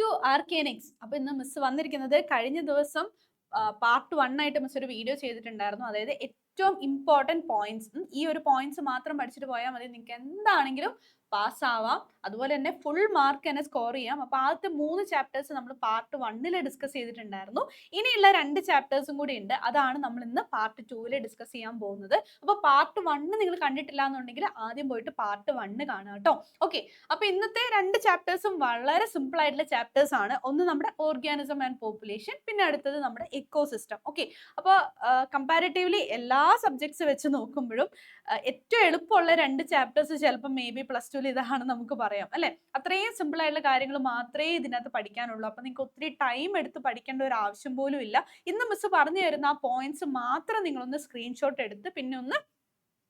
To ആർക്കാനിക്സ്. അപ്പൊ ഇന്ന് miss വന്നിരിക്കുന്നത് കഴിഞ്ഞ ദിവസം പാർട്ട് 1 ആയിട്ട് മിസ് ഒരു വീഡിയോ ചെയ്തിട്ടുണ്ടായിരുന്നു. അതായത് ഏറ്റവും ഇമ്പോർട്ടന്റ് പോയിന്റ്സ്, ഈ ഒരു പോയിന്റ്സ് മാത്രം പഠിച്ചിട്ട് പോയാൽ മതി, നിങ്ങൾക്ക് എന്താണെങ്കിലും പാസ് ആവാം. അതുപോലെ തന്നെ ഫുൾ മാർക്ക് തന്നെ സ്കോർ ചെയ്യാം. അപ്പൊ ആദ്യത്തെ 3 ചാപ്റ്റേഴ്സ് നമ്മൾ പാർട്ട് 1 ഡിസ്കസ് ചെയ്തിട്ടുണ്ടായിരുന്നു. ഇനിയുള്ള 2 ചാപ്റ്റേഴ്സും കൂടി ഉണ്ട്. അതാണ് നമ്മൾ ഇന്ന് പാർട്ട് 2 ഡിസ്കസ് ചെയ്യാൻ പോകുന്നത്. അപ്പൊ പാർട്ട് 1 നിങ്ങൾ കണ്ടിട്ടില്ല എന്നുണ്ടെങ്കിൽ ആദ്യം പോയിട്ട് പാർട്ട് 1 കാണുക കേട്ടോ. ഓക്കെ, അപ്പൊ ഇന്നത്തെ 2 ചാപ്റ്റേഴ്സും വളരെ സിമ്പിൾ ആയിട്ടുള്ള ചാപ്റ്റേഴ്സ് ആണ്. ഒന്ന് നമ്മുടെ ഓർഗാനിസം ആൻഡ് പോപ്പുലേഷൻ, പിന്നെ അടുത്തത് നമ്മുടെ എക്കോസിസ്റ്റം. ഓക്കെ, അപ്പോൾ കമ്പാരിറ്റീവ്ലി എല്ലാ സബ്ജക്ട്സ് വെച്ച് നോക്കുമ്പോഴും ഏറ്റവും എളുപ്പമുള്ള 2 ചാപ്റ്റേഴ്സ് ചിലപ്പോൾ മേ ബി പ്ലസ് 2 ഇതാണ് നമുക്ക് പറയാം അല്ലെ. അത്രയും സിമ്പിൾ ആയിട്ടുള്ള കാര്യങ്ങൾ മാത്രമേ ഇതിനകത്ത് പഠിക്കാനുള്ളൂ. അപ്പൊ നിങ്ങൾക്ക് ഒത്തിരി ടൈം എടുത്ത് പഠിക്കേണ്ട ഒരു ആവശ്യം പോലും ഇല്ല. ഇന്ന് മിസ് പറഞ്ഞു തരുന്ന ആ പോയിന്റ്സ് മാത്രം നിങ്ങളൊന്ന് സ്ക്രീൻഷോട്ട് എടുത്ത് പിന്നെ ഒന്ന്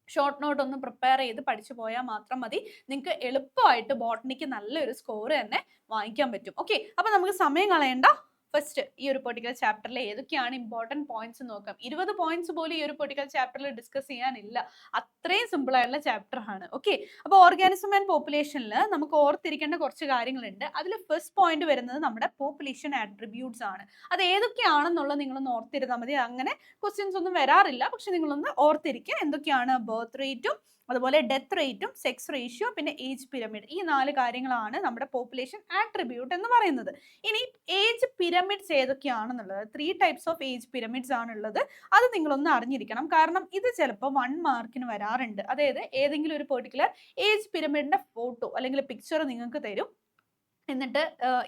ഷോർട്ട് നോട്ട് ഒന്ന് പ്രിപ്പയർ ചെയ്ത് പഠിച്ചു പോയാൽ മാത്രം മതി. നിങ്ങൾക്ക് എളുപ്പമായിട്ട് ബോട്ടണിക്ക് നല്ലൊരു സ്കോർ തന്നെ വാങ്ങിക്കാൻ പറ്റും. ഓക്കെ, അപ്പൊ നമുക്ക് സമയം കളയണ്ട. ഫസ്റ്റ് ഈ ഒരു പെർട്ടിക്കുലർ ചാപ്റ്ററിൽ ഏതൊക്കെയാണ് ഇമ്പോർട്ടന്റ് പോയിന്റ്സ് നോക്കാം. 20 പോയിന്റ്സ് പോലും ഈ ഒരു പെർട്ടിക്കുലർ ചാപ്റ്ററിൽ ഡിസ്കസ് ചെയ്യാനില്ല. അത്രയും സിമ്പിൾ ആയിട്ടുള്ള ചാപ്റ്റർ ആണ്. ഓക്കെ, അപ്പോൾ ഓർഗാനിസം ആൻഡ് പോപ്പുലേഷനിൽ നമുക്ക് ഓർത്തിരിക്കേണ്ട കുറച്ച് കാര്യങ്ങളുണ്ട്. അതിൽ ഫസ്റ്റ് പോയിന്റ് വരുന്നത് നമ്മുടെ പോപ്പുലേഷൻ ആട്രിബ്യൂട്ട്സ് ആണ്. അത് ഏതൊക്കെയാണെന്നുള്ളത് നിങ്ങളൊന്ന് ഓർത്തിരുന്നാൽ മതി. അങ്ങനെ ക്വസ്റ്റ്യൻസ് ഒന്നും വരാറില്ല, പക്ഷെ നിങ്ങളൊന്ന് ഓർത്തിരിക്കുക. എന്തൊക്കെയാണ്? ബർത്ത് റേറ്റും, അതുപോലെ ഡെത്ത് റേറ്റും, സെക്സ് റേഷ്യോ, പിന്നെ ഏജ് പിരമിഡ്. ഈ 4 കാര്യങ്ങളാണ് നമ്മുടെ പോപ്പുലേഷൻ ആട്രിബ്യൂട്ട് എന്ന് പറയുന്നത്. ഇനി ഏജ് പിരമിഡ്സ് ഏതൊക്കെയാണെന്നുള്ളത്, 3 ടൈപ്സ് ഓഫ് ഏജ് പിരമിഡ്സ് ആണുള്ളത്. അത് നിങ്ങളൊന്ന് അറിഞ്ഞിരിക്കണം. കാരണം ഇത് ചിലപ്പോൾ 1 മാർക്കിന് വരാറുണ്ട്. അതായത് ഏതെങ്കിലും ഒരു പെർട്ടിക്കുലർ ഏജ് പിരമിഡിന്റെ ഫോട്ടോ അല്ലെങ്കിൽ പിക്ചർ നിങ്ങൾക്ക് തരും. എന്നിട്ട്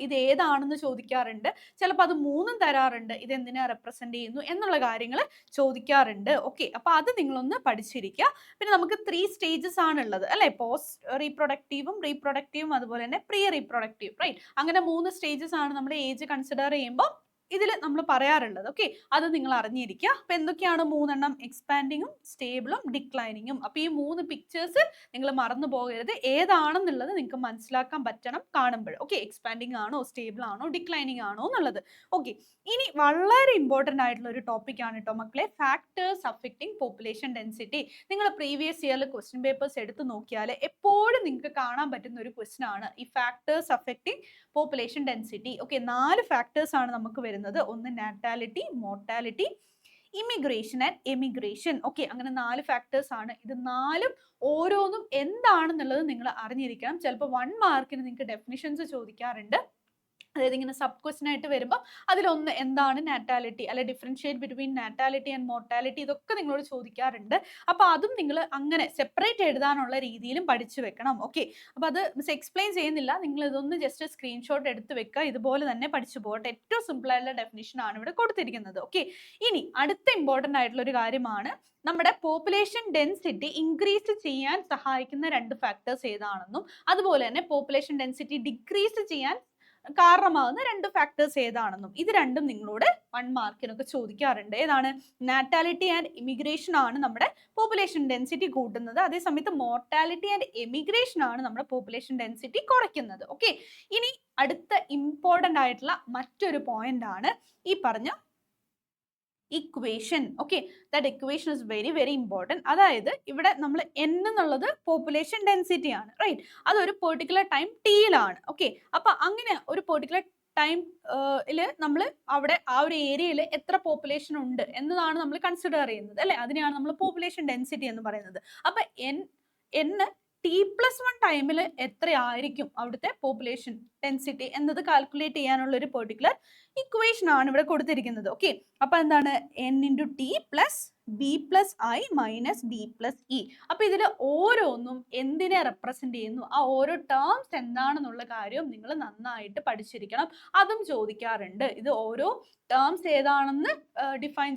ഇത് ഏതാണെന്ന് ചോദിക്കാറുണ്ട്. ചിലപ്പോൾ അത് 3ഉം തരാറുണ്ട്. ഇത് എന്തിനാ റെപ്രസെന്റ് ചെയ്യുന്നു എന്നുള്ള കാര്യങ്ങൾ ചോദിക്കാറുണ്ട്. ഓക്കെ, അപ്പൊ അത് നിങ്ങളൊന്ന് പഠിച്ചിരിക്കുക. പിന്നെ നമുക്ക് 3 സ്റ്റേജസ് ആണുള്ളത് അല്ലെ. പോസ്റ്റ് റീപ്രൊഡക്റ്റീവും അതുപോലെ തന്നെ പ്രീ റീപ്രൊഡക്റ്റീവ്, റൈറ്റ്? അങ്ങനെ 3 സ്റ്റേജസ് ആണ് നമ്മുടെ ഏജ് കൺസിഡർ ചെയ്യുമ്പോൾ ഇതിൽ നമ്മൾ പറയാറുള്ളത്. ഓക്കെ, അത് നിങ്ങൾ അറിഞ്ഞിരിക്കുക. അപ്പൊ എന്തൊക്കെയാണ് 3 എക്സ്പാൻഡിങ്ങും, സ്റ്റേബിളും, ഡിക്ലൈനിങ്ങും. അപ്പൊ ഈ 3 പിക്ചേഴ്സ് നിങ്ങൾ മറന്നു പോകരുത്. ഏതാണെന്നുള്ളത് നിങ്ങൾക്ക് മനസ്സിലാക്കാൻ പറ്റണം കാണുമ്പോൾ. ഓക്കെ, എക്സ്പാൻഡിങ് ആണോ, സ്റ്റേബിൾ ആണോ, ഡിക്ലൈനിങ് ആണോ എന്നുള്ളത്. ഓക്കെ, ഇനി വളരെ ഇമ്പോർട്ടന്റ് ആയിട്ടുള്ള ഒരു ടോപ്പിക് ആണ് കേട്ടോ മക്കളെ, ഫാക്ടേഴ്സ് അഫക്റ്റിംഗ് പോപ്പുലേഷൻ ഡെൻസിറ്റി. നിങ്ങൾ പ്രീവിയസ് ഇയറിൽ ക്വസ്റ്റ്യൻ പേപ്പേഴ്സ് എടുത്ത് നോക്കിയാൽ എപ്പോഴും നിങ്ങൾക്ക് കാണാൻ പറ്റുന്ന ഒരു ക്വസ്റ്റ്യൻ ആണ് ഈ factors affecting population density. Okay, 4 factors ആണ് നമുക്ക് വരുന്നത്. ഒന്ന് natality, mortality, immigration and emigration. Okay, അങ്ങനെ 4 ഫാക്ടേഴ്സ് ആണ്. ഇത് 4ഉം ഓരോന്നും എന്താണെന്നുള്ളത് നിങ്ങൾ അറിഞ്ഞിരിക്കണം. ചിലപ്പോൾ 1 മാർക്കിന് നിങ്ങൾക്ക് ഡെഫിനിഷൻസ് ചോദിക്കാറുണ്ട്. അതായത് ഇങ്ങനെ സബ് ക്വസ്റ്റ്യൻ ആയിട്ട് വരുമ്പോൾ അതിലൊന്ന് എന്താണ് നാറ്റാലിറ്റി, അല്ലെ ഡിഫറൻഷിയേറ്റ് ബിറ്റ്വീൻ നാറ്റാലിറ്റി ആൻഡ് മോർട്ടാലിറ്റി, ഇതൊക്കെ നിങ്ങളോട് ചോദിക്കാറുണ്ട്. അപ്പോൾ അതും നിങ്ങൾ അങ്ങനെ സെപ്പറേറ്റ് എഴുതാനുള്ള രീതിയിലും പഠിച്ചു വെക്കണം. ഓക്കെ, അപ്പോൾ അത് മിസ് എക്സ്പ്ലെയിൻ ചെയ്യുന്നില്ല, നിങ്ങൾ ഇതൊന്ന് ജസ്റ്റ് സ്ക്രീൻഷോട്ട് എടുത്ത് വെക്കുക. ഇതുപോലെ തന്നെ പഠിച്ചു പോകട്ടെ. ഏറ്റവും സിമ്പിൾ ആയിട്ടുള്ള ഡെഫിനിഷൻ ആണ് ഇവിടെ കൊടുത്തിരിക്കുന്നത്. ഓക്കെ, ഇനി അടുത്ത ഇമ്പോർട്ടൻ്റ് ആയിട്ടുള്ള ഒരു കാര്യമാണ് നമ്മുടെ പോപ്പുലേഷൻ ഡെൻസിറ്റി ഇൻക്രീസ് ചെയ്യാൻ സഹായിക്കുന്ന 2 ഫാക്ടേഴ്സ് ഏതാണെന്നും, അതുപോലെ തന്നെ പോപ്പുലേഷൻ ഡെൻസിറ്റി ഡിക്രീസ് ചെയ്യാൻ കാരണമാകുന്ന 2 ഫാക്ടേഴ്സ് ഏതാണെന്നും. ഇത് രണ്ടും നിങ്ങളോട് 1 മാർക്കിനൊക്കെ ചോദിക്കാറുണ്ട്. ഏതാണ്? നാറ്റാലിറ്റി ആൻഡ് ഇമിഗ്രേഷൻ ആണ് നമ്മുടെ പോപ്പുലേഷൻ ഡെൻസിറ്റി കൂട്ടുന്നത്. അതേസമയത്ത് മോർട്ടാലിറ്റി ആൻഡ് എമിഗ്രേഷൻ ആണ് നമ്മുടെ പോപ്പുലേഷൻ ഡെൻസിറ്റി കുറയ്ക്കുന്നത്. ഓക്കെ, ഇനി അടുത്ത ഇമ്പോർട്ടൻ്റ് ആയിട്ടുള്ള മറ്റൊരു പോയിന്റ് ആണ് ഈ പറഞ്ഞ equation. Okay, that equation is very very important. അതായത് ഇവിടെ നമ്മൾ n എന്നുള്ളത് പോപ്പുലേഷൻ ഡെൻസിറ്റി ആണ്, റൈറ്റ്? അതൊരു പെർട്ടിക്കുലർ ടൈം ടിയിലാണ്. ഓക്കെ, അപ്പൊ അങ്ങനെ ഒരു പെർട്ടിക്കുലർ ടൈം നമ്മൾ അവിടെ ആ ഒരു ഏരിയയിൽ എത്ര പോപ്പുലേഷൻ ഉണ്ട് എന്നതാണ് നമ്മൾ കൺസിഡർ ചെയ്യുന്നത് അല്ലെ. അതിനെയാണ് നമ്മൾ പോപ്പുലേഷൻ ഡെൻസിറ്റി എന്ന് പറയുന്നത്. അപ്പൊ n T+1 ടൈമിൽ എത്രയായിരിക്കും അവിടുത്തെ പോപ്പുലേഷൻ ഡെൻസിറ്റി എന്നത് കാൽക്കുലേറ്റ് ചെയ്യാനുള്ള ഒരു പെർട്ടിക്കുലർ ഇക്വേഷൻ ആണ് ഇവിടെ കൊടുത്തിരിക്കുന്നത്. ഓക്കെ, അപ്പൊ എന്താണ്? n × t + b + i - d + e. അപ്പൊ ഇതിൽ ഓരോന്നും എന്തിനെ റെപ്രസെന്റ് ചെയ്യുന്നു, ആ ഓരോ ടേംസ് എന്താണെന്നുള്ള കാര്യം നിങ്ങൾ നന്നായിട്ട് പഠിച്ചിരിക്കണം. അതും ചോദിക്കാറുണ്ട്. ഇത് ഓരോ ടേംസ് ഏതാണെന്ന് ഡിഫൈൻ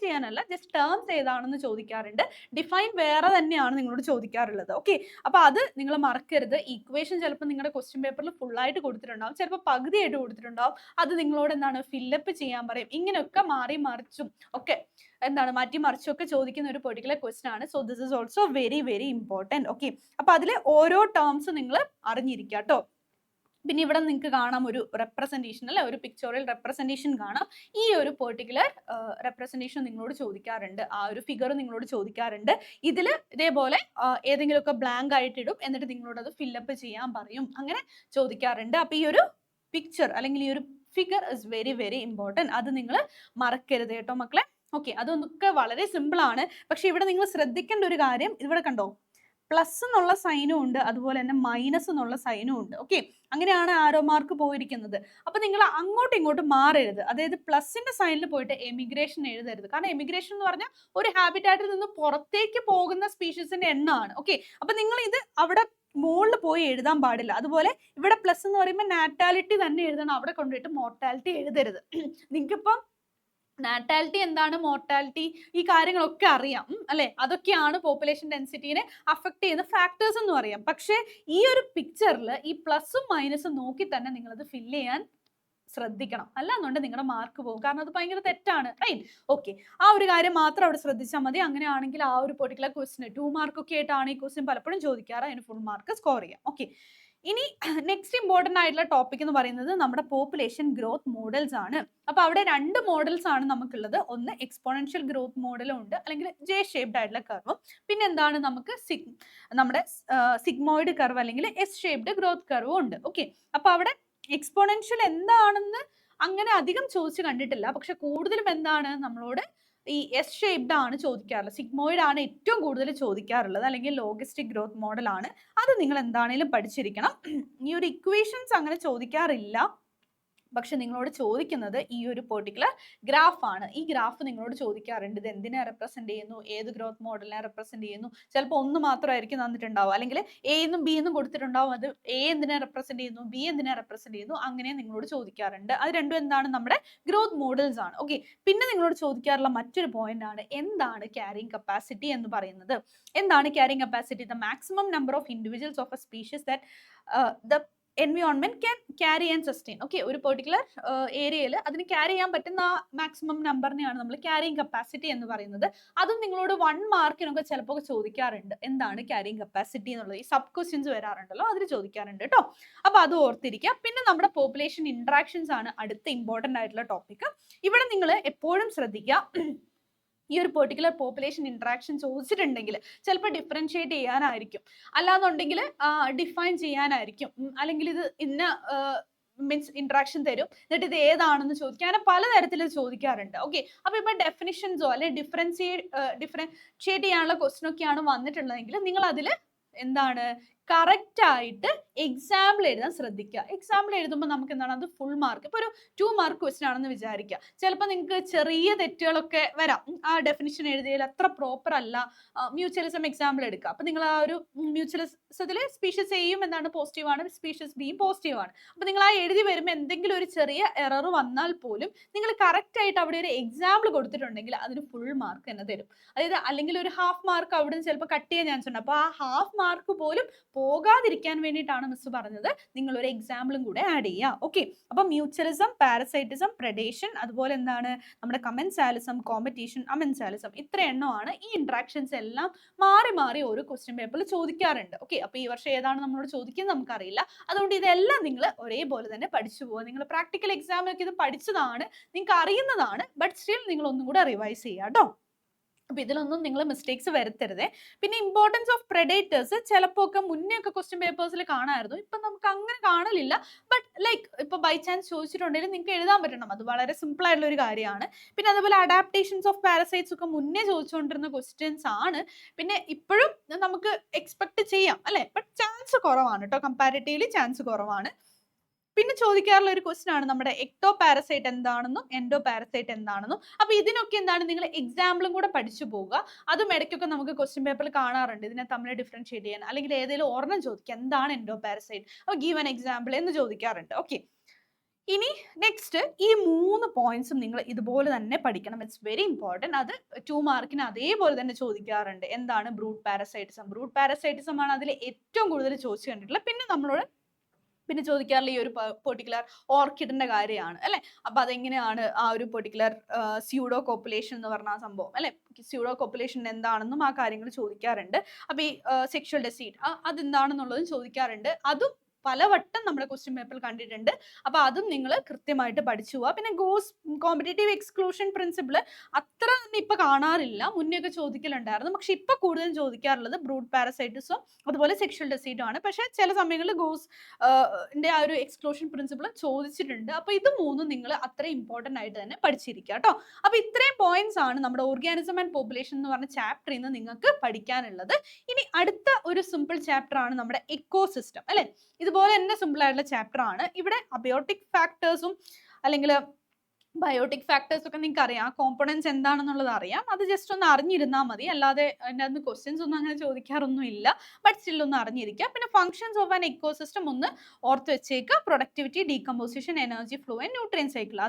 ചെയ്യാനല്ല, ജസ്റ്റ് ടേംസ് ഏതാണെന്ന് ചോദിക്കാറുണ്ട്. ഡിഫൈൻ വേറെ തന്നെയാണ് നിങ്ങളോട് ചോദിക്കാറുള്ളത്. ഓക്കെ, അപ്പൊ അത് നിങ്ങൾ മറക്കരുത്. ഇക്വേഷൻ ചിലപ്പോൾ നിങ്ങളുടെ ക്വസ്റ്റ്യൻ പേപ്പറിൽ ഫുൾ ആയിട്ട് കൊടുത്തിട്ടുണ്ടാവും, ചിലപ്പോൾ പകുതിയായിട്ട് കൊടുത്തിട്ടുണ്ടാവും. അത് നിങ്ങളോട് എന്താണ് ഫില്ലപ്പ് ചെയ്യാൻ പറയും. ഇങ്ങനെയൊക്കെ മാറി മറിച്ചും ഒക്കെ എന്താണ് മാറ്റി മറിച്ചും ഒക്കെ ചോദിക്കുന്ന ഒരു പെർട്ടിക്കുലർ ക്വസ്റ്റ്യൻ ആണ്. So this is also very very important. Okay, അപ്പൊ അതിലെ ഓരോ ടേംസ് നിങ്ങൾ അറിഞ്ഞിരിക്കുക കേട്ടോ. പിന്നെ ഇവിടെ നിങ്ങൾക്ക് കാണാം ഒരു റെപ്രസെൻറ്റേഷൻ അല്ലെ, ഒരു പിക്ചോറിയൽ റെപ്രസെൻറ്റേഷൻ കാണാം. ഈ ഒരു പെർട്ടിക്കുലർ റെപ്രസെൻറ്റേഷൻ നിങ്ങളോട് ചോദിക്കാറുണ്ട്, ആ ഒരു ഫിഗർ നിങ്ങളോട് ചോദിക്കാറുണ്ട്. ഇതിൽ ഇതേപോലെ ഏതെങ്കിലുമൊക്കെ ബ്ലാങ്ക് ആയിട്ട് ഇടും, എന്നിട്ട് നിങ്ങളോട് അത് ഫില്ലപ്പ് ചെയ്യാൻ പറയും. അങ്ങനെ ചോദിക്കാറുണ്ട്. അപ്പൊ ഈ ഒരു പിക്ചർ അല്ലെങ്കിൽ ഈ ഒരു figure is very very important. അത് നിങ്ങൾ മറക്കരുത് കേട്ടോ മക്കളെ. ഓക്കെ, അതൊക്കെ വളരെ സിമ്പിൾ ആണ്. പക്ഷെ ഇവിടെ നിങ്ങൾ ശ്രദ്ധിക്കേണ്ട ഒരു കാര്യം, ഇവിടെ കണ്ടോ പ്ലസ് എന്നുള്ള സൈനും ഉണ്ട്, അതുപോലെ തന്നെ മൈനസ് എന്നുള്ള സൈനും ഉണ്ട്. ഓക്കെ, അങ്ങനെയാണ് ആരോ മാർക്ക് പോയിരിക്കുന്നത്. അപ്പൊ നിങ്ങൾ അങ്ങോട്ടും ഇങ്ങോട്ടും മാറരുത്. അതായത് പ്ലസിന്റെ സൈനിൽ പോയിട്ട് എമിഗ്രേഷൻ എഴുതരുത്. കാരണം എമിഗ്രേഷൻ എന്ന് പറഞ്ഞാൽ ഒരു ഹാബിറ്റാറ്റിൽ നിന്ന് പുറത്തേക്ക് പോകുന്ന സ്പീഷീസിന്റെ എണ്ണമാണ്. ഓക്കെ, അപ്പൊ നിങ്ങൾ ഇത് അവിടെ മുകളിൽ പോയി എഴുതാൻ പാടില്ല. അതുപോലെ ഇവിടെ പ്ലസ് എന്ന് പറയുമ്പോൾ നാറ്റാലിറ്റി തന്നെ എഴുതണം, അവിടെ കൊണ്ടുപോയിട്ട് മോർട്ടാലിറ്റി എഴുതരുത്. നിങ്ങൾക്കിപ്പം നാറ്റാലിറ്റി എന്താണ്, മോർട്ടാലിറ്റി, ഈ കാര്യങ്ങളൊക്കെ അറിയാം അല്ലെ, അതൊക്കെയാണ് പോപ്പുലേഷൻ ഡെൻസിറ്റിനെ അഫക്ട് ചെയ്യുന്ന ഫാക്ടേഴ്സ് എന്ന് പറയാം. പക്ഷേ ഈ ഒരു പിക്ചറിൽ ഈ പ്ലസും മൈനസും നോക്കി തന്നെ നിങ്ങളത് ഫില്ല് ചെയ്യാൻ ശ്രദ്ധിക്കണം, അല്ലാന്നുണ്ട് നിങ്ങളുടെ മാർക്ക് പോകും. കാരണം അത് ഭയങ്കര തെറ്റാണ്, റൈറ്റ്? ഓക്കെ, ആ ഒരു കാര്യം മാത്രം അവിടെ ശ്രദ്ധിച്ചാൽ മതി. അങ്ങനെയാണെങ്കിൽ ആ ഒരു പെർട്ടിക്കുലർ ക്വസ്റ്റിന് 2 മാർക്ക് ഒക്കെ ആയിട്ടാണ് ഈ ക്വസ്റ്റ്യൻ പലപ്പോഴും ചോദിക്കാറ്, അതിന് ഫുൾ മാർക്ക് സ്കോർ ചെയ്യാം. ഓക്കെ, ഇനി നെക്സ്റ്റ് ഇമ്പോർട്ടൻ്റ് ആയിട്ടുള്ള ടോപ്പിക് എന്ന് പറയുന്നത് നമ്മുടെ പോപ്പുലേഷൻ ഗ്രോത്ത് മോഡൽസ് ആണ്. അപ്പൊ അവിടെ 2 മോഡൽസ് ആണ് നമുക്കുള്ളത്. ഒന്ന് എക്സ്പോണൻഷ്യൽ ഗ്രോത്ത് മോഡലും ഉണ്ട്, അല്ലെങ്കിൽ ജെ ഷേപ്ഡ് ആയിട്ടുള്ള കർവും. പിന്നെ എന്താണ്, നമുക്ക് നമ്മുടെ സിഗ്മോയിഡ് കർവ് അല്ലെങ്കിൽ എസ് ഷേപ്ഡ് ഗ്രോത്ത് കർവും ഉണ്ട്. ഓക്കെ, അപ്പൊ അവിടെ എക്സ്പോണൻഷ്യൽ എന്താണെന്ന് അങ്ങനെ അധികം ചോദിച്ചു കണ്ടിട്ടില്ല. പക്ഷെ കൂടുതലും എന്താണ് നമ്മളോട് ഈ എസ് ഷേപ്ഡ് ആണ് ചോദിക്കാറുള്ളത്. സിഗ്മോയിഡ് ആണ് ഏറ്റവും കൂടുതൽ ചോദിക്കാറുള്ളത്, അല്ലെങ്കിൽ ലോഗിസ്റ്റിക് ഗ്രോത്ത് മോഡൽ ആണ്. അത് നിങ്ങൾ എന്താണേലും പഠിച്ചിരിക്കണം. ഈ ഒരു ഇക്വേഷൻസ് അങ്ങനെ ചോദിക്കാറില്ല, പക്ഷെ നിങ്ങളോട് ചോദിക്കുന്നത് ഈ ഒരു പെർട്ടിക്കുലർ ഗ്രാഫ് ആണ്. ഈ ഗ്രാഫ് നിങ്ങളോട് ചോദിക്കാറുണ്ട്, ഇത് എന്തിനെ റെപ്രസെന്റ് ചെയ്യുന്നു, ഏത് ഗ്രോത്ത് മോഡലിനെ റെപ്രസെന്റ് ചെയ്യുന്നു. ചിലപ്പോൾ ഒന്ന് മാത്രമായിരിക്കും തന്നിട്ടുണ്ടാവും, അല്ലെങ്കിൽ എ എന്നും ബി എന്നും കൊടുത്തിട്ടുണ്ടാവും. അത് എ എന്തിനെ റെപ്രസെന്റ് ചെയ്യുന്നു, ബി എന്തിനെ റെപ്രസെന്റ് ചെയ്യുന്നു, അങ്ങനെ നിങ്ങളോട് ചോദിക്കാറുണ്ട്. അത് രണ്ടും എന്താണ്, നമ്മുടെ ഗ്രോത്ത് മോഡൽസ് ആണ്. ഓക്കെ, പിന്നെ നിങ്ങളോട് ചോദിക്കാറുള്ള മറ്റൊരു പോയിന്റ് ആണ്, എന്താണ് ക്യാരിങ് കപ്പാസിറ്റി എന്ന് പറയുന്നത്. എന്താണ് carrying capacity? The maximum number of individuals of A species that the environment can carry and sustain. Okay, ഒരു പെർട്ടിക്കുലർ ഏരിയയിൽ അതിന് ക്യാരി ചെയ്യാൻ പറ്റുന്ന ആ മാക്സിമം നമ്പറിനെയാണ് നമ്മൾ ക്യാരിങ് കപ്പാസിറ്റി എന്ന് പറയുന്നത്. അതും നിങ്ങളോട് 1 മാർക്കിനൊക്കെ ചിലപ്പോൾ ചോദിക്കാറുണ്ട്, എന്താണ് ക്യാരിങ് കപ്പാസിറ്റി എന്നുള്ളത്. ഈ സബ് ക്വസ്റ്റ്യൻസ് വരാറുണ്ടല്ലോ, അതിൽ ചോദിക്കാറുണ്ട് കേട്ടോ. അപ്പൊ അത് ഓർത്തിരിക്കുക. പിന്നെ നമ്മുടെ പോപ്പുലേഷൻ ഇന്ററാക്ഷൻസ് ആണ് അടുത്ത ഇമ്പോർട്ടന്റ് ആയിട്ടുള്ള ടോപ്പിക്. ഇവിടെ നിങ്ങൾ എപ്പോഴും ശ്രദ്ധിക്കുക, ഈ ഒരു പെർട്ടിക്കുലർ പോപ്പുലേഷൻ ഇന്ററാക്ഷൻ ചോദിച്ചിട്ടുണ്ടെങ്കിൽ ചിലപ്പോൾ ഡിഫറൻഷിയേറ്റ് ചെയ്യാനായിരിക്കും, അല്ലാന്നുണ്ടെങ്കിൽ ഡിഫൈൻ ചെയ്യാനായിരിക്കും, അല്ലെങ്കിൽ ഇത് ഇന്ന മീൻസ് ഇന്ററാക്ഷൻ തരും, എന്നിട്ട് ഇത് ഏതാണെന്ന് ചോദിക്കാൻ പലതരത്തിൽ ചോദിക്കാറുണ്ട്. ഓക്കെ, അപ്പൊ ഇപ്പൊ ഡെഫിനിഷൻസോ അല്ലെ ഡിഫറൻഷിയേറ്റ് ചെയ്യാനുള്ള ക്വസ്റ്റ്യൻ ഒക്കെയാണ് വന്നിട്ടുള്ളതെങ്കിൽ നിങ്ങൾ അതിൽ എന്താണ് കറക്റ്റ് ആയിട്ട് എക്സാമ്പിൾ എഴുതാൻ ശ്രദ്ധിക്കുക. എക്സാമ്പിൾ എഴുതുമ്പോൾ നമുക്ക് എന്താണ്, അത് ഫുൾ മാർക്ക്. ഇപ്പൊ ഒരു 2 മാർക്ക് ക്വസ്റ്റ്യൻ ആണെന്ന് വിചാരിക്കുക, ചിലപ്പോൾ നിങ്ങൾക്ക് ചെറിയ തെറ്റുകളൊക്കെ വരാം. ആ ഡെഫിനിഷൻ എഴുതിയതിൽ അത്ര പ്രോപ്പർ അല്ല. മ്യൂച്വലിസം എക്സാമ്പിൾ എടുക്കുക. അപ്പൊ നിങ്ങൾ ആ ഒരു മ്യൂച്വലിസത്തിൽ സ്പീഷീസ് എയും എന്താണ് പോസിറ്റീവ് ആണ്, സ്പീഷീസ് ബിയും പോസിറ്റീവ് ആണ്. അപ്പൊ നിങ്ങൾ ആ എഴുതി വരുമ്പോൾ എന്തെങ്കിലും ഒരു ചെറിയ എറർ വന്നാൽ പോലും നിങ്ങൾ കറക്റ്റ് ആയിട്ട് അവിടെ ഒരു എക്സാമ്പിൾ കൊടുത്തിട്ടുണ്ടെങ്കിൽ അതിന് ഫുൾ മാർക്ക് തന്നെ തരും. അതായത് അല്ലെങ്കിൽ ഒരു ഹാഫ് മാർക്ക് അവിടെ നിന്ന് ചിലപ്പോൾ കട്ട് ചെയ്യാൻ ചാൻസ് ഉണ്ട്. അപ്പൊ ആ ഹാഫ് മാർക്ക് പോലും പോകാതിരിക്കാൻ വേണ്ടിയിട്ടാണ് മിസ് പറഞ്ഞത് നിങ്ങൾ ഒരു എക്സാമ്പിളും കൂടെ ആഡ് ചെയ്യുക. ഓക്കെ, അപ്പൊ മ്യൂച്വലിസം, പാരസൈറ്റിസം, പ്രെഡേഷൻ, അതുപോലെ എന്താണ് നമ്മുടെ കമൻസാലിസം, കോമ്പറ്റീഷൻ, അമൻസാലിസം, ഇത്ര എണ്ണമാണ്. ഈ ഇന്ററാക്ഷൻസ് എല്ലാം മാറി മാറി ഓരോ ക്വസ്റ്റ്യൻ പേപ്പറിൽ ചോദിക്കാറുണ്ട്. ഓക്കെ, അപ്പൊ ഈ വർഷം ഏതാണ് നമ്മളോട് ചോദിക്കുന്നത് നമുക്കറിയില്ല. അതുകൊണ്ട് ഇതെല്ലാം നിങ്ങൾ ഒരേപോലെ തന്നെ പഠിച്ചു പോകുക. നിങ്ങൾ പ്രാക്ടിക്കൽ എക്സാമിനൊക്കെ ഇത് പഠിച്ചതാണ്, നിങ്ങൾക്ക് അറിയുന്നതാണ്, ബട്ട് സ്റ്റിൽ നിങ്ങൾ ഒന്നും കൂടെ റിവൈസ് ചെയ്യുക കേട്ടോ. അപ്പൊ ഇതിലൊന്നും നിങ്ങൾ മിസ്റ്റേക്സ് വരുത്തരുതേ. പിന്നെ ഇമ്പോർട്ടൻസ് ഓഫ് പ്രെഡേറ്റേഴ്സ് ചിലപ്പോൾ ഒക്കെ മുന്നേ ഒക്കെ ക്വസ്റ്റ്യൻ പേപ്പേഴ്സിൽ കാണാമായിരുന്നു, ഇപ്പൊ നമുക്ക് അങ്ങനെ കാണലില്ല. ബട്ട് ലൈക്ക് ഇപ്പൊ ബൈ ചാൻസ് ചോദിച്ചിട്ടുണ്ടെങ്കിൽ നിങ്ങൾക്ക് എഴുതാൻ പറ്റണം, അത് വളരെ സിമ്പിൾ ആയിട്ടുള്ള ഒരു കാര്യമാണ്. പിന്നെ അതുപോലെ അഡാപ്റ്റേഷൻസ് ഓഫ് പാരസൈറ്റ്സ് ഒക്കെ മുന്നേ ചോദിച്ചുകൊണ്ടിരുന്ന ക്വസ്റ്റ്യൻസ് ആണ്. പിന്നെ ഇപ്പോഴും നമുക്ക് എക്സ്പെക്ട് ചെയ്യാം അല്ലെ, ബട്ട് ചാൻസ് കുറവാണ് കേട്ടോ, കമ്പാരിറ്റീവ്ലി ചാൻസ് കുറവാണ്. പിന്നെ ചോദിക്കാറുള്ള ഒരു ക്വസ്റ്റ്യൻ ആണ് നമ്മുടെ എക്ടോ പാരസൈറ്റ് എന്താണെന്നും എൻഡോ പാരസൈറ്റ് എന്താണെന്നും. അപ്പൊ ഇതിനൊക്കെ എന്താണ് നിങ്ങൾ എക്സാമ്പിളും കൂടെ പഠിച്ചു പോവുക. അതും ഇടയ്ക്കൊക്കെ നമുക്ക് ക്വസ്റ്റ്യൻ പേപ്പറിൽ കാണാറുണ്ട്, ഇതിനെ തമ്മിൽ ഡിഫറൻഷിയേറ്റ് ചെയ്യാൻ, അല്ലെങ്കിൽ ഏതെങ്കിലും ഒരെണ്ണം ചോദിക്കുക എന്താണ് എൻഡോ പാരസൈറ്റ്, അപ്പോൾ ഗീവ് ആൻ എക്സാമ്പിൾ എന്ന് ചോദിക്കാറുണ്ട്. ഓക്കെ, ഇനി നെക്സ്റ്റ് ഈ 3 പോയിന്റ്സും നിങ്ങൾ ഇതുപോലെ തന്നെ പഠിക്കണം. It's very important. അത് 2 മാർക്കിന് അതേപോലെ തന്നെ ചോദിക്കാറുണ്ട്. എന്താണ് ബ്രൂട്ട് പാരസൈറ്റിസം? ബ്രൂട്ട് പാരസൈറ്റിസം ആണ് അതിൽ ഏറ്റവും കൂടുതൽ ചോദിച്ചു കണ്ടിട്ടുള്ളത്. പിന്നെ ചോദിക്കാറുള്ള ഈ ഒരു പെർട്ടിക്കുലർ ഓർക്കിഡിന്റെ കാര്യമാണ് അല്ലെ. അപ്പൊ അതെങ്ങനെയാണ് ആ ഒരു പെർട്ടിക്കുലർ സ്യൂഡോ കോപ്പുലേഷൻ എന്ന് പറഞ്ഞ ആ സംഭവം അല്ലെ, സ്യൂഡോ കോപ്പുലേഷൻ എന്താണെന്നും ആ കാര്യങ്ങൾ ചോദിക്കാറുണ്ട്. അപ്പൊ ഈ സെക്ഷൽ ഡെസീഡ് അതെന്താണെന്നുള്ളതും ചോദിക്കാറുണ്ട്. അതും പലവട്ടം നമ്മുടെ ക്വസ്റ്റ്യൻ പേപ്പറിൽ കണ്ടിട്ടുണ്ട്. അപ്പൊ അതും നിങ്ങൾ കൃത്യമായിട്ട് പഠിച്ചു പോവുക. പിന്നെ ഗോസ് കോമ്പറ്റേറ്റീവ് എക്സ്ക്ലൂഷൻ പ്രിൻസിപ്പിൾ അത്ര തന്നെ ഇപ്പൊ കാണാറില്ല, മുന്നേ ചോദിക്കലുണ്ടായിരുന്നു. പക്ഷെ ഇപ്പൊ കൂടുതലും ചോദിക്കാറുള്ളത് ബ്രൂഡ് പാരസൈറ്റിസും അതുപോലെ സെക്ഷൽ ഡിസീസും ആണ്. പക്ഷെ ചില സമയങ്ങളിൽ ഗോസ് ആ ഒരു എക്സ്ക്ലൂഷൻ പ്രിൻസിപ്പിൾ ചോദിച്ചിട്ടുണ്ട്. അപ്പൊ ഇത് മൂന്നും നിങ്ങൾ അത്ര ഇമ്പോർട്ടന്റ് ആയിട്ട് തന്നെ പഠിച്ചിരിക്കുക കേട്ടോ. അപ്പൊ ഇത്രയും പോയിന്റ്സ് ആണ് നമ്മുടെ ഓർഗാനിസം ആൻഡ് പോപ്പുലേഷൻ എന്ന് പറഞ്ഞ ചാപ്റ്ററിൽ നിന്ന് നിങ്ങൾക്ക് പഠിക്കാനുള്ളത്. ഇനി അടുത്ത ഒരു സിമ്പിൾ ചാപ്റ്റർ ആണ് നമ്മുടെ എക്കോസിസ്റ്റം അല്ലെ. ഇതുപോലെ തന്നെ സിമ്പിൾ ആയിട്ടുള്ള ചാപ്റ്റർ ആണ്. ഇവിടെ അബയോട്ടിക് ഫാക്ടേഴ്സും അല്ലെങ്കിൽ ബയോട്ടിക് ഫാക്ടേഴ്സ് ഒക്കെ നിങ്ങൾക്ക് അറിയാം, കോമ്പണൻസ് എന്താണെന്നുള്ളത് അറിയാം. അത് ജസ്റ്റ് ഒന്ന് അറിഞ്ഞിരുന്നാൽ മതി. അല്ലാതെ അതിൻ്റെ അകത്ത് ക്വസ്റ്റ്യൻസ് ഒന്നും അങ്ങനെ ചോദിക്കാറൊന്നും ഇല്ല. ബട്ട് സ്റ്റിൽ ഒന്ന് അറിഞ്ഞിരിക്കുക. പിന്നെ ഫംഗ്ഷൻസ് ഓഫ് ആൻ എക്കോസിസ്റ്റം ഒന്ന് ഓർത്ത് വെച്ചേക്കുക. Productivity, decomposition, energy flow and nutrient cycle,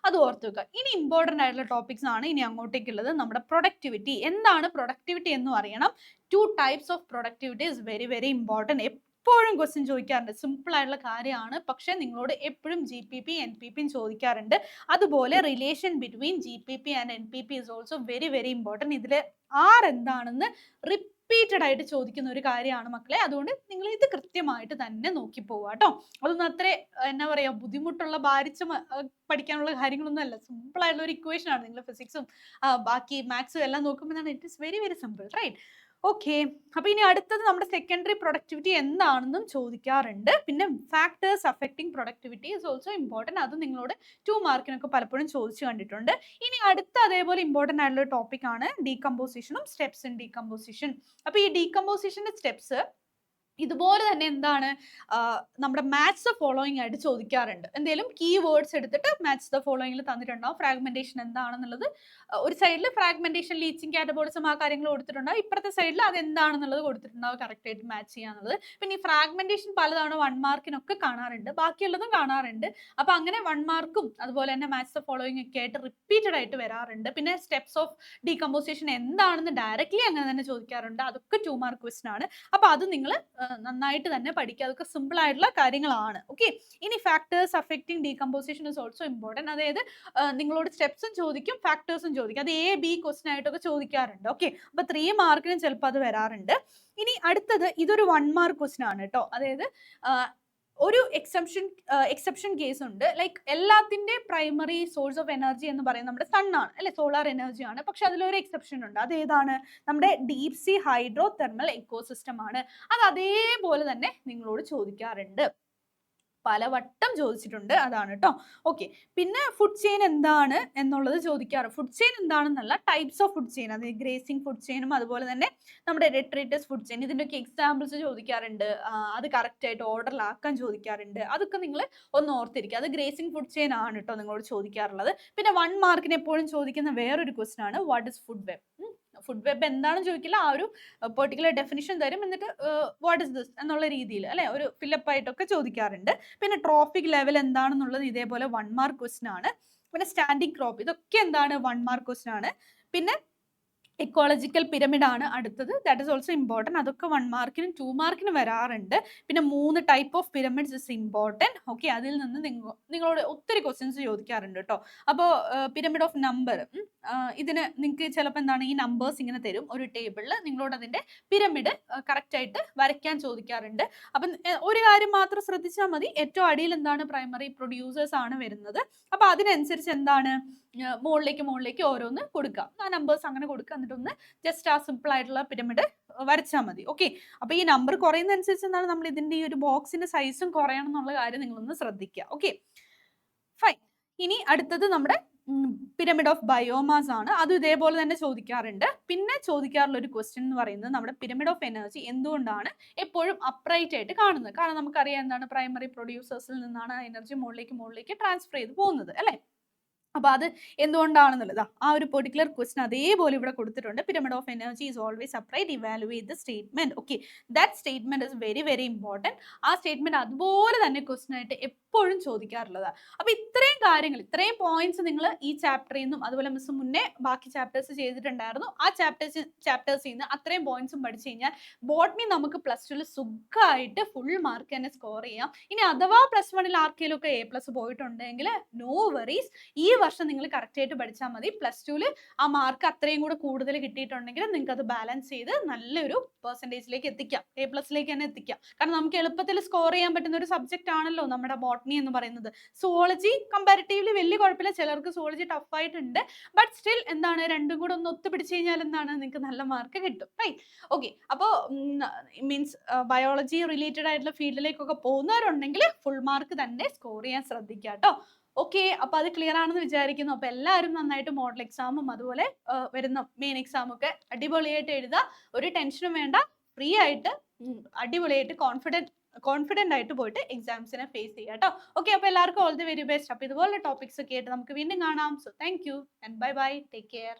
അത് ഓർത്ത് വെക്കുക. ഇനി ഇമ്പോർട്ടൻ്റ് ആയിട്ടുള്ള ടോപ്പിക്സ് ആണ് ഇനി അങ്ങോട്ടേക്കുള്ളത്. നമ്മുടെ പ്രൊഡക്ടിവിറ്റി എന്താണ്, പ്രൊഡക്ടിവിറ്റി എന്നും അറിയണം. 2 types of productivity is very very important. എപ്പോഴും ക്വസ്റ്റ്യൻ ചോദിക്കാറുണ്ട്. സിമ്പിൾ ആയിട്ടുള്ള കാര്യമാണ്, പക്ഷെ നിങ്ങളോട് എപ്പോഴും GPP NPP ചോദിക്കാറുണ്ട്. അതുപോലെ relation between GPP and NPP is also very very important. ഇതിൽ എന്താണെന്ന് റിപ്പീറ്റഡ് ആയിട്ട് ചോദിക്കുന്ന ഒരു കാര്യമാണ് മക്കളെ. അതുകൊണ്ട് നിങ്ങൾ ഇത് കൃത്യമായിട്ട് തന്നെ നോക്കി പോവുക കേട്ടോ. അതൊന്നും അത്ര എന്നാ പറയാ ബുദ്ധിമുട്ടുള്ള ഭാരിച്ച് പഠിക്കാനുള്ള കാര്യങ്ങളൊന്നും അല്ല. സിമ്പിൾ ആയിട്ടുള്ള ഒരു ഇക്വേഷൻ ആണ്. നിങ്ങൾ ഫിസിക്സും ബാക്കി മാത്സും എല്ലാം നോക്കുമ്പോൾ it is very very simple, right? Okay. അപ്പൊ ഇനി അടുത്തത് നമ്മുടെ സെക്കൻഡറി പ്രൊഡക്ടിവിറ്റി എന്താണെന്നും ചോദിക്കാറുണ്ട്. പിന്നെ factors affecting productivity is also important. അത് നിങ്ങളോട് 2 മാർക്കിനൊക്കെ പലപ്പോഴും ചോദിച്ചു കണ്ടിട്ടുണ്ട്. ഇനി അടുത്ത അതേപോലെ ഇമ്പോർട്ടൻ്റ് ആയിട്ടുള്ള ടോപ്പിക് ആണ് ഡീകമ്പോസിഷനും സ്റ്റെപ്സ് ഇൻ ഡീകമ്പോസിഷൻ. അപ്പൊ ഈ ഡീകമ്പോസിഷന്റെ സ്റ്റെപ്സ് ഇതുപോലെ തന്നെ എന്താണ് നമ്മുടെ മാച്ച് ദ ഫോളോയിങ് ആയിട്ട് ചോദിക്കാറുണ്ട്. എന്തെങ്കിലും കീ വേർഡ്സ് എടുത്തിട്ട് മാച്ച് ദ ഫോളോയിങ്ങിൽ തന്നിട്ടുണ്ടാവും. ഫ്രാഗ്മെന്റേഷൻ എന്താണെന്നുള്ളത് ഒരു സൈഡിൽ ഫ്രാഗ്മെന്റേഷൻ, ലീച്ചിങ്, കാറ്റബോളിസം ആ കാര്യങ്ങൾ കൊടുത്തിട്ടുണ്ടാവും. ഇപ്പുറത്തെ സൈഡിൽ അത് എന്താണെന്നുള്ളത് കൊടുത്തിട്ടുണ്ടാവും, കറക്റ്റ് ആയിട്ട് മാച്ച് ചെയ്യാന്നുള്ളത്. പിന്നെ ഈ ഫ്രാഗ്മെന്റേഷൻ പലതവണ 1 മാർക്കിനൊക്കെ കാണാറുണ്ട്, ബാക്കിയുള്ളതും കാണാറുണ്ട്. അപ്പൊ അങ്ങനെ 1 മാർക്കും അതുപോലെ തന്നെ മാച്ച് ദ ഫോളോയിങ് ഒക്കെ ആയിട്ട് റിപ്പീറ്റഡ് ആയിട്ട് വരാറുണ്ട്. പിന്നെ സ്റ്റെപ്സ് ഓഫ് ഡീകമ്പോസിഷൻ എന്താണെന്ന് ഡയറക്ട്ലി അങ്ങനെ തന്നെ ചോദിക്കാറുണ്ട്. അതൊക്കെ 2 മാർക്ക് ക്വസ്റ്റൻ ആണ്. അപ്പൊ അത് നിങ്ങൾ നന്നായിട്ട് തന്നെ പഠിക്കുക. അതൊക്കെ സിമ്പിൾ ആയിട്ടുള്ള കാര്യങ്ങളാണ്. ഓക്കെ. ഇനി factors affecting decomposition is also important. അതായത് നിങ്ങളോട് സ്റ്റെപ്സും ചോദിക്കും, ഫാക്ടേഴ്സും ചോദിക്കും. അത് A B ക്വസ്റ്റൻ ആയിട്ടൊക്കെ ചോദിക്കാറുണ്ട്. ഓക്കെ. അപ്പൊ 3 മാർക്കിനും ചിലപ്പോൾ അത് വരാറുണ്ട്. ഇനി അടുത്തത് ഇതൊരു 1 മാർക്ക് ക്വസ്റ്റൻ ആണ് കേട്ടോ. അതായത് ഒരു എക്സെപ്ഷൻ കേസ് ഉണ്ട്. ലൈക്ക് എല്ലാത്തിന്റെ പ്രൈമറി സോഴ്സ് ഓഫ് എനർജി എന്ന് പറയുന്നത് നമ്മുടെ സൺ ആണ് അല്ലെ, സോളാർ എനർജി ആണ്. പക്ഷെ അതിലൊരു എക്സെപ്ഷൻ ഉണ്ട്. അത് ഏതാണ്? നമ്മുടെ deep see hydro thermal ecosystem ആണ്. അത് അതേപോലെ തന്നെ നിങ്ങളോട് ചോദിക്കാറുണ്ട്, പലവട്ടം ചോദിച്ചിട്ടുണ്ട്. അതാണ് കേട്ടോ. ഓക്കെ. പിന്നെ ഫുഡ് ചെയിൻ എന്താണ് എന്നുള്ളത് ചോദിക്കാറ്. ഫുഡ് ചെയിൻ എന്താണെന്നല്ല, ടൈപ്സ് ഓഫ് ഫുഡ് ചെയിൻ, അതായത് ഗ്രേസിംഗ് ഫുഡ് ചെയിനും അതുപോലെ തന്നെ നമ്മുടെ ഡെട്രേറ്റസ് ഫുഡ് ചെയിൻ, ഇതിൻ്റെയൊക്കെ എക്സാമ്പിൾസ് ചോദിക്കാറുണ്ട്. അത് കറക്റ്റ് ആയിട്ട് ഓർഡറിലാക്കാൻ ചോദിക്കാറുണ്ട്. അതൊക്കെ നിങ്ങൾ ഒന്ന് ഓർത്തിരിക്കുക. അത് ഗ്രേസിംഗ് ഫുഡ് ചെയിൻ ആണ് കേട്ടോ നിങ്ങളോട് ചോദിക്കാറുള്ളത്. പിന്നെ 1 മാർക്കിന് എപ്പോഴും ചോദിക്കുന്ന വേറൊരു ക്വസ്റ്റൻ ആണ് what is food web. Food web എന്താണെന്ന് ചോദിക്കില്ല, ആ ഒരു പെർട്ടിക്കുലർ ഡെഫിനിഷൻ തരും. എന്നിട്ട് വാട്ട് ഇസ് ദിസ് എന്നുള്ള രീതിയിൽ അല്ലെ ഒരു ഫില്ലപ്പ് ആയിട്ടൊക്കെ ചോദിക്കാറുണ്ട്. പിന്നെ ട്രോഫിക് ലെവൽ എന്താണെന്നുള്ളത് ഇതേപോലെ 1 മാർക്ക് ക്വസ്റ്റൻ ആണ്. പിന്നെ സ്റ്റാൻഡിംഗ് ക്രോപ്പ്, ഇതൊക്കെ എന്താണ് 1 മാർക്ക് ക്വസ്റ്റൻ ആണ്. പിന്നെ എക്കോളജിക്കൽ പിരമിഡ് ആണ് അടുത്തത്. That is also important. അതൊക്കെ 1 മാർക്കിനും 2 മാർക്കിനും വരാറുണ്ട്. പിന്നെ 3 type of pyramids is important. Okay. അതിൽ നിന്ന് നിങ്ങളോട് ഒത്തിരി ക്വസ്റ്റ്യൻസ് ചോദിക്കാറുണ്ട് കേട്ടോ. അപ്പോൾ പിരമിഡ് ഓഫ് നമ്പർ, ഇതിന് നിങ്ങൾക്ക് ചിലപ്പോൾ എന്താണ് ഈ നമ്പേഴ്സ് ഇങ്ങനെ തരും ഒരു ടേബിളിൽ, നിങ്ങളോട് അതിൻ്റെ പിരമിഡ് കറക്റ്റ് ആയിട്ട് വരയ്ക്കാൻ ചോദിക്കാറുണ്ട്. അപ്പം ഒരു കാര്യം മാത്രം ശ്രദ്ധിച്ചാൽ മതി, ഏറ്റവും അടിയിൽ എന്താണ് പ്രൈമറി പ്രൊഡ്യൂസേഴ്സ് ആണ് വരുന്നത്. അപ്പോൾ അതിനനുസരിച്ച് എന്താണ് മുകളിലേക്ക് ഓരോന്ന് കൊടുക്കുക, ആ നമ്പേഴ്സ് അങ്ങനെ കൊടുക്കുക. എന്നിട്ടൊന്ന് ജസ്റ്റ് ആ സിമ്പിൾ ആയിട്ടുള്ള പിരമിഡ് വരച്ചാൽ മതി. ഓക്കെ. അപ്പൊ ഈ നമ്പർ കുറയുന്നതനുസരിച്ച് എന്താണ് നമ്മൾ ഇതിന്റെ ഈ ഒരു ബോക്സിന്റെ സൈസും കുറയണം എന്നുള്ള കാര്യം നിങ്ങളൊന്ന് ശ്രദ്ധിക്കുക. Okay, fine. ഇനി അടുത്തത് നമ്മുടെ പിരമിഡ് ഓഫ് ബയോമാസ് ആണ്. അത് ഇതേപോലെ തന്നെ ചോദിക്കാറുണ്ട്. പിന്നെ ചോദിക്കാറുള്ള ഒരു ക്വസ്റ്റ്യൻ എന്ന് പറയുന്നത് നമ്മുടെ പിരമിഡ് ഓഫ് എനർജി എന്തുകൊണ്ടാണ് എപ്പോഴും അപ്രൈറ്റ് ആയിട്ട് കാണുന്നത്? കാരണം നമുക്കറിയാം എന്താണ് പ്രൈമറി പ്രൊഡ്യൂസേഴ്സിൽ നിന്നാണ് എനർജി മുകളിലേക്ക് ട്രാൻസ്ഫർ ചെയ്ത് പോകുന്നത് അല്ലേ. അപ്പൊ അത് എന്തുകൊണ്ടാണെന്നുള്ളത് ആ ഒരു പെർട്ടിക്കുലർ ക്വസ്റ്റൻ അതേപോലെ ഇവിടെ കൊടുത്തിട്ടുണ്ട്. Pyramid of energy is always upright, evaluate the statement. Okay, that statement is very very important. ആ സ്റ്റേറ്റ്മെന്റ് അതുപോലെ തന്നെ ക്വസ്റ്റൻ ആയിട്ട് എപ്പോഴും ചോദിക്കാറുള്ളതാണ്. അപ്പൊ ഇത്രയും കാര്യങ്ങൾ, ഇത്രയും പോയിന്റ്സ് നിങ്ങൾ ഈ ചാപ്റ്ററിൽ നിന്നും അതുപോലെ മിസ് മുന്നേ ബാക്കി ചാപ്റ്റേഴ്സ് ചെയ്തിട്ടുണ്ടായിരുന്നു, ആ ചാപ്റ്റേഴ്സിൽ നിന്ന് അത്രയും പോയിന്റ്സും പഠിച്ചു കഴിഞ്ഞാൽ ബോട്ടണി നമുക്ക് +2 സുഖമായിട്ട് ഫുൾ മാർക്ക് തന്നെ സ്കോർ ചെയ്യാം. ഇനി അഥവാ +1 ആർക്കെങ്കിലും ഒക്കെ A+ പോയിട്ടുണ്ടെങ്കിൽ നോ വറീസ്, ഈ വർഷം നിങ്ങൾ കറക്റ്റ് ആയിട്ട് പഠിച്ചാൽ മതി. +2 ആ മാർക്ക് അത്രയും കൂടെ കൂടുതൽ കിട്ടിയിട്ടുണ്ടെങ്കിൽ നിങ്ങൾക്ക് അത് ബാലൻസ് ചെയ്ത് നല്ലൊരു പെർസെൻറ്റേജിലേക്ക് എത്തിക്കാം, A+ലേക്ക് തന്നെ എത്തിക്കാം. കാരണം നമുക്ക് എളുപ്പത്തിൽ സ്കോർ ചെയ്യാൻ പറ്റുന്ന ഒരു സബ്ജക്റ്റ് ആണല്ലോ നമ്മുടെ ബോട്ടണി എന്ന് പറയുന്നത്. സുവോളജി കമ്പാരിറ്റീവ്ലി വലിയ കുഴപ്പമില്ല, ചിലർക്ക് സുവോളജി ടഫ് ആയിട്ടുണ്ട്. ബട്ട് സ്റ്റിൽ എന്താണ്, രണ്ടും കൂടെ ഒന്ന് ഒത്തുപിടിച്ച് കഴിഞ്ഞാൽ എന്താണ്, നിങ്ങൾക്ക് നല്ല മാർക്ക് കിട്ടും. റൈറ്റ്? ഓക്കെ. അപ്പോൾ മീൻസ് ബയോളജി റിലേറ്റഡ് ആയിട്ടുള്ള ഫീൽഡിലേക്കൊക്കെ പോകുന്നവരുണ്ടെങ്കിൽ ഫുൾ മാർക്ക് തന്നെ സ്കോർ ചെയ്യാൻ ശ്രദ്ധിക്കുക കേട്ടോ. ഓക്കെ, അപ്പൊ അത് ക്ലിയർ ആണെന്ന് വിചാരിക്കുന്നു. അപ്പൊ എല്ലാവരും നന്നായിട്ട് മോഡൽ എക്സാമും അതുപോലെ വരുന്ന മെയിൻ എക്സാമും ഒക്കെ അടിപൊളിയായിട്ട് എഴുതുക. ഒരു ടെൻഷനും വേണ്ട, ഫ്രീ ആയിട്ട് അടിപൊളിയായിട്ട് കോൺഫിഡന്റ് ആയിട്ട് പോയിട്ട് എക്സാംസിനെ ഫേസ് ചെയ്യുക കേട്ടോ. ഓക്കെ, അപ്പൊ എല്ലാവർക്കും ഓൾ ദി വെരി ബെസ്റ്റ്. അപ്പൊ ഇതുപോലുള്ള ടോപ്പിക്സ് ഒക്കെ ആയിട്ട് നമുക്ക് വീണ്ടും കാണാം. So thank you and bye bye, take care.